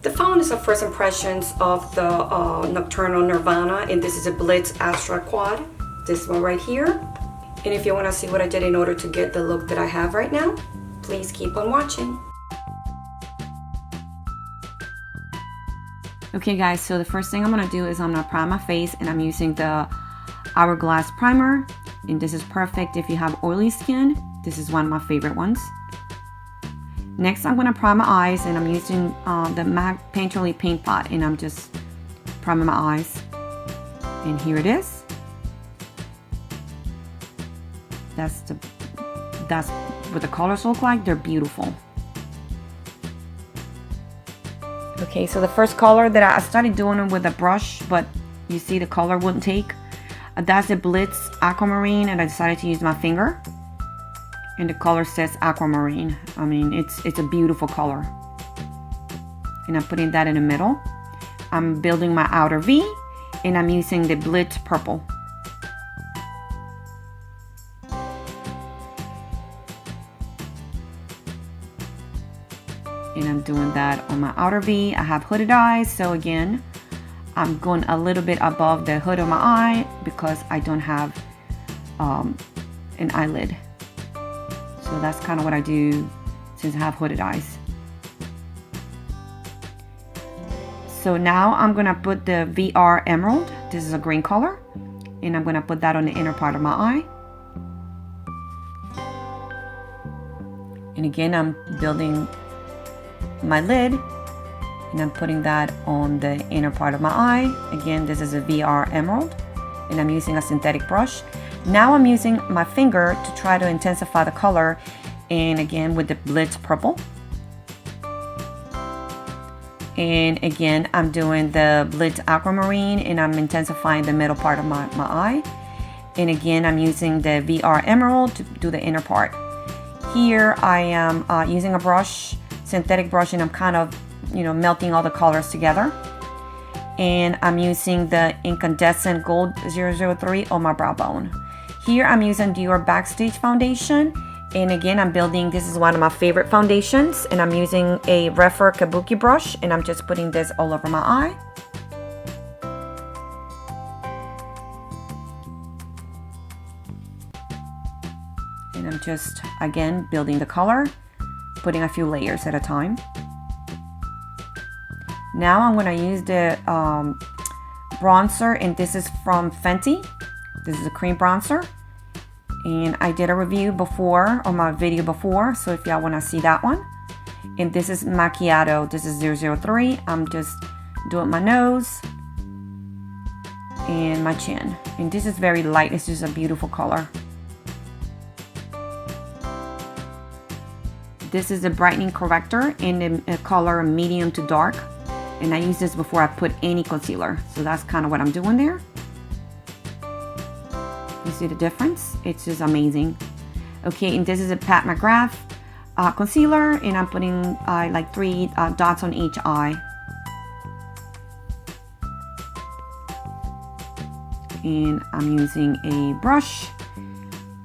The following is the first impressions of the Nocturnal Nirvana, and this is a Blitz Astral quad. This one right here. And if you want to see what I did in order to get the look that I have right now, please keep on watching. Okay guys, so the first thing I'm going to do is I'm going to prime my face, and I'm using the Hourglass primer, and this is perfect if you have oily skin. This is one of my favorite ones. Next I'm going to prime my eyes, and I'm using the MAC Paint Pot, and I'm just priming my eyes. And here it is. That's what the colors look like. They're beautiful. Okay, so the first color that I started doing it with a brush, but you see the color wouldn't take. That's the Blitz Aquamarine, and I decided to use my finger. And the color says Aquamarine. I mean, it's a beautiful color. And I'm putting that in the middle. I'm building my outer V, and I'm using the Blitz Purple. And I'm doing that on my outer V. I have hooded eyes, so again, I'm going a little bit above the hood of my eye because I don't have an eyelid. So that's kind of what I do since I have hooded eyes. So now I'm going to put the VR Emerald. This is a green color, and I'm going to put that on the inner part of my eye. And again, I'm building my lid, and I'm putting that on the inner part of my eye. Again, this is a VR Emerald, and I'm using a synthetic brush. Now I'm using my finger to try to intensify the color, and again with the Blitz Purple. And again, I'm doing the Blitz Aquamarine, and I'm intensifying the middle part of my eye. And again, I'm using the VR Emerald to do the inner part. Here I am using a brush, synthetic brush, and I'm kind of, melting all the colors together. And I'm using the Incandescent Gold 003 on my brow bone. Here I'm using DIOR Backstage foundation, and again I'm building, this is one of my favorite foundations, and I'm using a Refer Kabuki brush, and I'm just putting this all over my eye. And I'm just, again, building the color, putting a few layers at a time. Now I'm going to use the bronzer, and this is from Fenty. This is a cream bronzer, and I did a review before on my video before, so if y'all want to see that one. And this is Macchiato. This is 003. I'm just doing my nose and my chin, and this is very light. It's just a beautiful color. This is a brightening corrector in the color medium to dark, and I use this before I put any concealer, so that's kind of what I'm doing there. You see the difference? It's just amazing. Okay, and this is a Pat McGrath concealer, and I'm putting like 3 dots on each eye. And I'm using a brush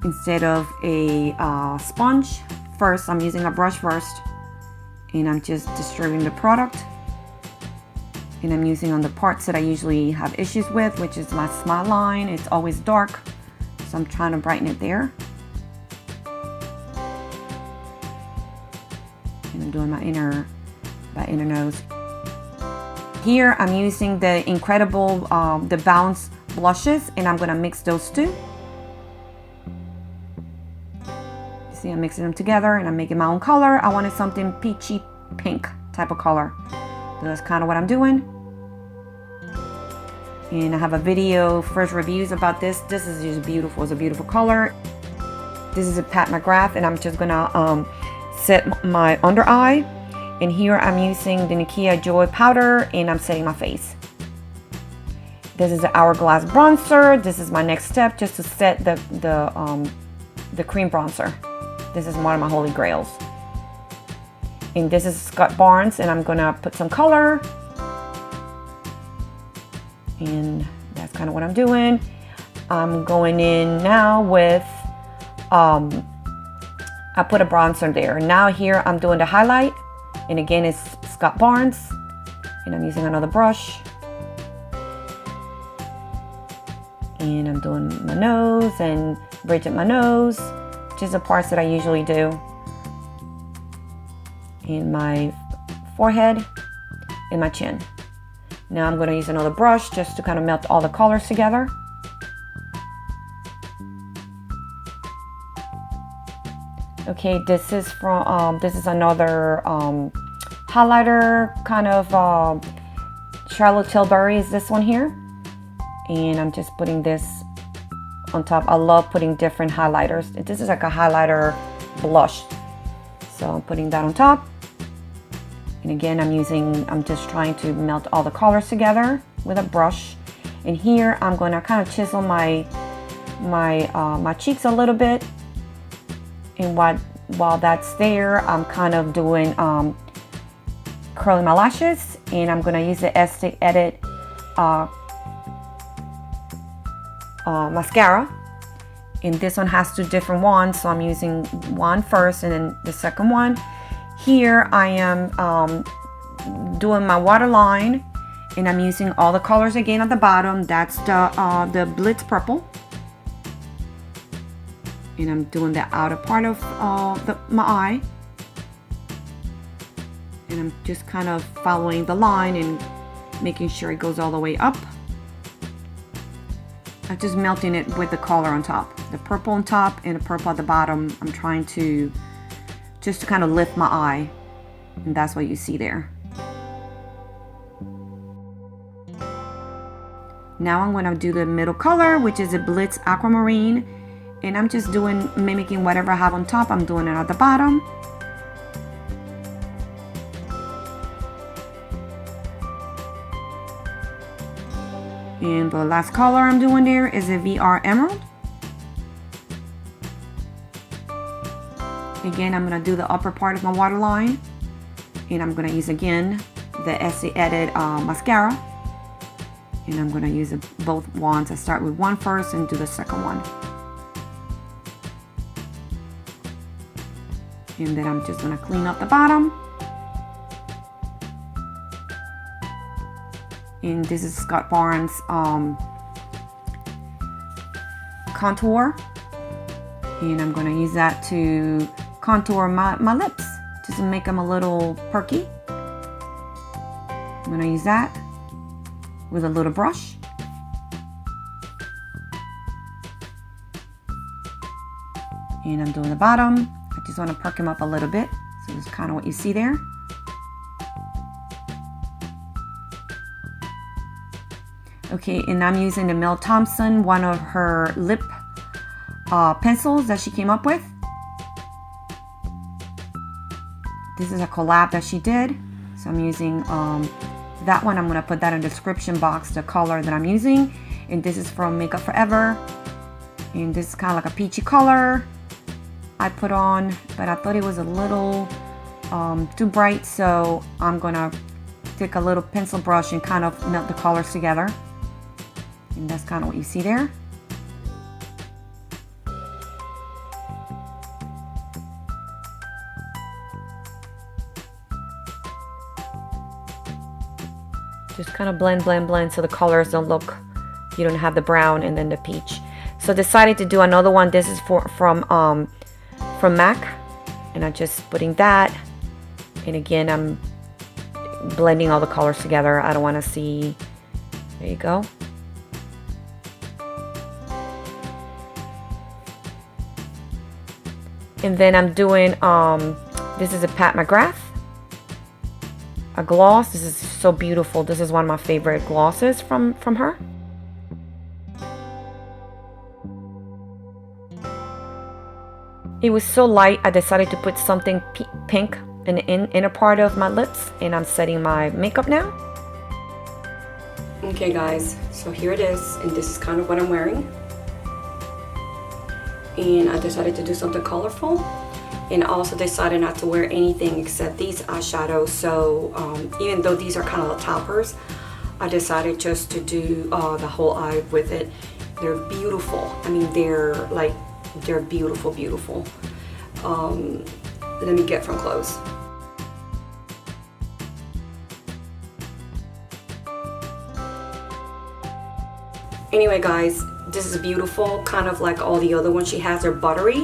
instead of a sponge. First, I'm using a brush first, and I'm just distributing the product. And I'm using on the parts that I usually have issues with, which is my smile line. It's always dark, so I'm trying to brighten it there. And I'm doing my inner nose. Here I'm using the Incredible, the Bounce blushes, and I'm gonna mix those two. You see, I'm mixing them together, and I'm making my own color. I wanted something peachy pink type of color. So that's kind of what I'm doing. And I have a video, first reviews about this. This is just beautiful. It's a beautiful color. This is a Pat McGrath, and I'm just gonna set my under eye. And here I'm using the NIKKIA Joy powder, and I'm setting my face. This is the Hourglass bronzer. This is my next step, just to set the cream bronzer. This is one of my holy grails. And this is Scott Barnes, and I'm gonna put some color. And that's kind of what I'm doing. I'm going in now with, I put a bronzer there. Now here I'm doing the highlight, and again it's Scott Barnes. And I'm using another brush. And I'm doing my nose and bridging my nose, which is the parts that I usually do. In my forehead and my chin. Now I'm going to use another brush just to kind of melt all the colors together. Okay, this is from this is another highlighter kind of Charlotte Tilbury is this one here, and I'm just putting this on top. I love putting different highlighters. This is like a highlighter blush, so I'm putting that on top. And again, I'm just trying to melt all the colors together with a brush. And here I'm going to kind of chisel my cheeks a little bit. And while that's there, I'm kind of doing curling my lashes, and I'm going to use the STILETTO mascara. And this one has two different ones, so I'm using one first and then the second one. Here I am doing my waterline, and I'm using all the colors again at the bottom. That's the Blitz purple. And I'm doing the outer part of my eye. And I'm just kind of following the line and making sure it goes all the way up. I'm just melting it with the color on top. The purple on top and the purple at the bottom. I'm trying to just to kind of lift my eye. And that's what you see there. Now I'm going to do the middle color, which is a Blitz Aquamarine. And I'm just mimicking whatever I have on top, I'm doing it at the bottom. And the last color I'm doing there is a VR Emerald. Again, I'm going to do the upper part of my waterline. And I'm going to use again the STILETTO mascara. And I'm going to use both wands. I start with one first and do the second one. And then I'm just going to clean up the bottom. And this is Scott Barnes contour. And I'm going to use that to contour my lips, just to make them a little perky. I'm going to use that with a little brush. And I'm doing the bottom. I just want to perk them up a little bit. So that's kind of what you see there. Okay, and I'm using the Mel Thompson, one of her lip pencils that she came up with. This is a collab that she did. So I'm using that one. I'm going to put that in the description box, the color that I'm using. And this is from Makeup Forever. And this is kind of like a peachy color I put on, but I thought it was a little too bright, so I'm gonna take a little pencil brush and kind of melt the colors together. And that's kind of what you see there. Just kind of blend so the colors don't look, you don't have the brown and then the peach. So decided to do another one. This is from MAC, and I'm just putting that. And again, I'm blending all the colors together. I don't want to see. There you go. And then I'm doing this is a Pat McGrath, a gloss. This is so beautiful. This is one of my favorite glosses from her. It was so light, I decided to put something pink in the inner part of my lips, and I'm setting my makeup now. Okay guys, so here it is, and this is kind of what I'm wearing. And I decided to do something colorful, and I also decided not to wear anything except these eyeshadows. So even though these are kind of the toppers, I decided just to do the whole eye with it. They're beautiful. I mean, they're beautiful. Let me get from close. Anyway guys, this is beautiful, kind of like all the other ones she has are buttery.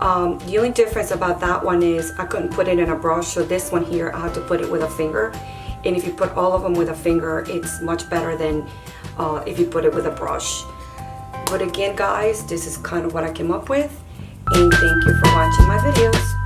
The only difference about that one is I couldn't put it in a brush, so this one here I had to put it with a finger. And if you put all of them with a finger, it's much better than if you put it with a brush. But again guys, this is kind of what I came up with, and thank you for watching my videos.